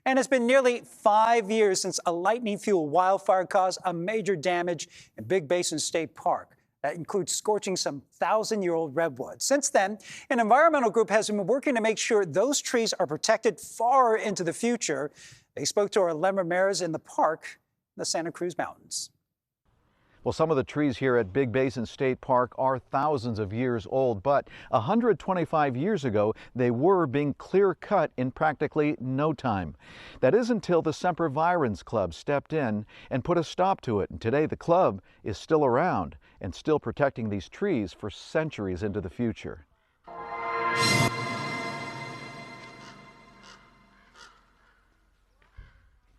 And it's been nearly 5 years since a lightning-fueled wildfire caused a major damage in Big Basin State Park. That includes scorching some 1,000-year-old redwoods. Since then, an environmental group has been working to make sure those trees are protected far into the future. They spoke to our Len Ramirez in the park in the Santa Cruz Mountains. Well, some of the trees here at Big Basin State Park are thousands of years old, but 125 years ago, they were being clear-cut in practically no time. That is until the Sempervirens Club stepped in and put a stop to it. And today, the club is still around and still protecting these trees for centuries into the future.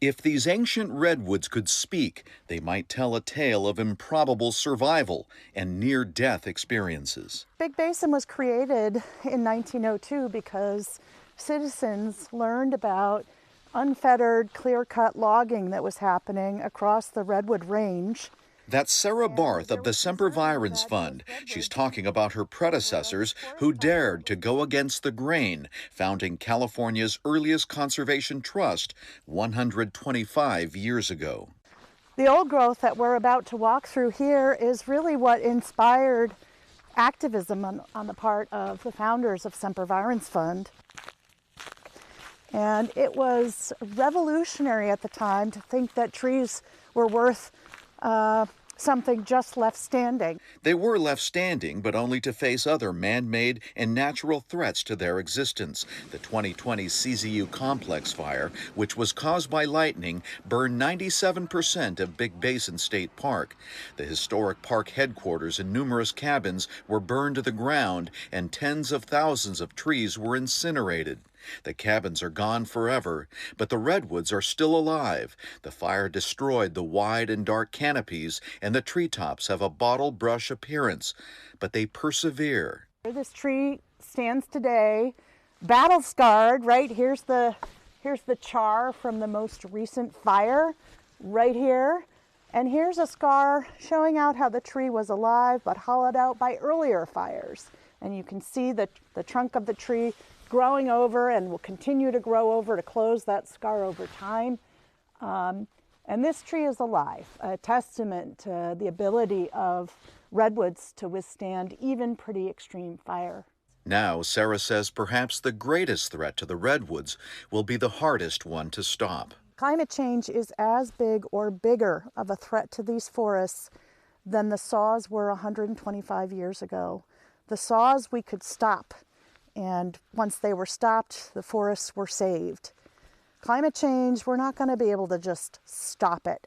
If these ancient redwoods could speak, they might tell a tale of improbable survival and near-death experiences. Big Basin was created in 1902 because citizens learned about unfettered, clear-cut logging that was happening across the Redwood Range. That's Sarah Barth of the Sempervirens Fund. She's talking about her predecessors who dared to go against the grain, founding California's earliest conservation trust 125 years ago. The old growth that we're about to walk through here is really what inspired activism on the part of the founders of Sempervirens Fund. And it was revolutionary at the time to think that trees were worth something just left standing. They were left standing, but only to face other man-made and natural threats to their existence. The 2020 CZU complex fire, which was caused by lightning, burned 97% of Big Basin State Park. The historic park headquarters and numerous cabins were burned to the ground, and tens of thousands of trees were incinerated. The cabins are gone forever, but the redwoods are still alive. The fire destroyed the wide and dark canopies, and the treetops have a bottle brush appearance, but they persevere. This tree stands today, battle scarred, right? Here's the char from the most recent fire right here. And here's a scar showing out how the tree was alive but hollowed out by earlier fires. And you can see the trunk of the tree growing over and will continue to grow over to close that scar over time. And this tree is alive, a testament to the ability of redwoods to withstand even pretty extreme fire. Now, Sarah says perhaps the greatest threat to the redwoods will be the hardest one to stop. Climate change is as big or bigger of a threat to these forests than the saws were 125 years ago. The saws we could stop, and once they were stopped, the forests were saved. Climate change, we're not going to be able to just stop it.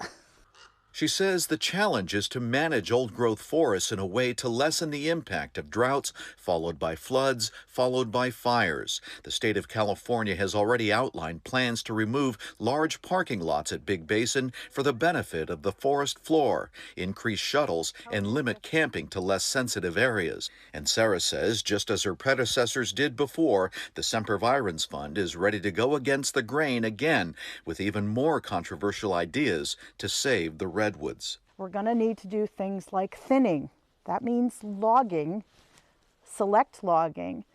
She says the challenge is to manage old-growth forests in a way to lessen the impact of droughts, followed by floods, followed by fires. The state of California has already outlined plans to remove large parking lots at Big Basin for the benefit of the forest floor, increase shuttles, and limit camping to less sensitive areas. And Sarah says, just as her predecessors did before, the Sempervirens Fund is ready to go against the grain again with even more controversial ideas to save the redwoods. We're going to need to do things like thinning. That means logging, select logging.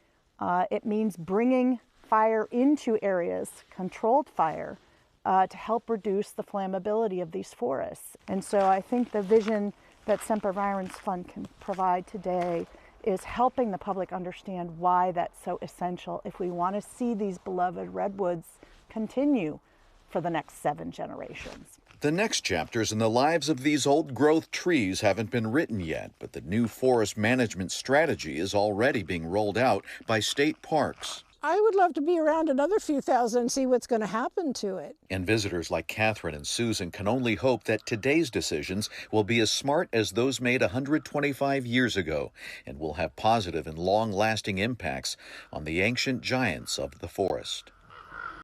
It means bringing fire into areas, controlled fire, to help reduce the flammability of these forests. And so I think the vision that Sempervirens Fund can provide today is helping the public understand why that's so essential if we want to see these beloved redwoods continue for the next 7 generations. The next chapters in the lives of these old-growth trees haven't been written yet, but the new forest management strategy is already being rolled out by state parks. I would love to be around another few thousand and see what's going to happen to it. And visitors like Catherine and Susan can only hope that today's decisions will be as smart as those made 125 years ago and will have positive and long-lasting impacts on the ancient giants of the forest.